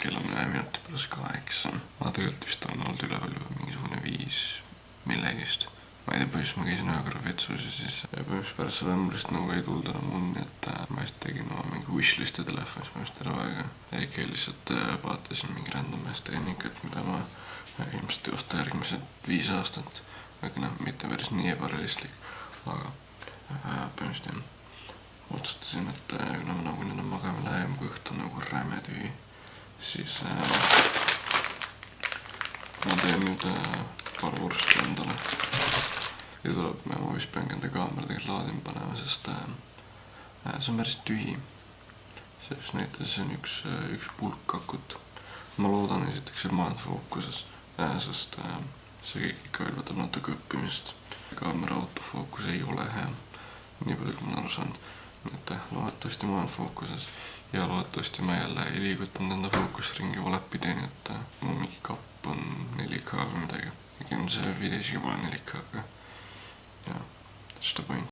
kell on 1 minuti pärast 8. Ma tegelikult vist on olnud üleval juba mingisugune 5 millegist. Ma ei tea, põhjus ma käisin ühe korra vetsus ja siis põhjus pärast seda ämbrist nagu ei tulnud enam unni, et ma just tegin oma mingi wishlist'i telefonis, ma just terve aega ikka lihtsalt vaatasin mingi random tehnikat, mida ma ilmselt teosta järgmised 5 aastat, aga mitte päris nii ebarealistlik, aga põhjust otsustasin, et kuna ma nagu nüüd on magama lähem, kui õhtu on nagu räme tühi, siis ma teen nüüd paar vorsti endale. Ja tuleb, ma vist peangi enda kaamera tegelikult laadima panema, sest see on päris tühi. See just näitas, see on üks pulk akut. Ma loodan esiteks, et ma olen fookuses, sest see kõik ikka veel võtab natuke õppimist. Kaamera autofookus ei ole hea, nii palju kui ma aru saan. Et loodetavasti ma olen fookuses ja loodetavasti ma jälle ei liigutanud enda fookusringi valepidi, nii et mul mingi kapp on 4K või midagi. Egin see videos juba 4K, aga ja, that's the point.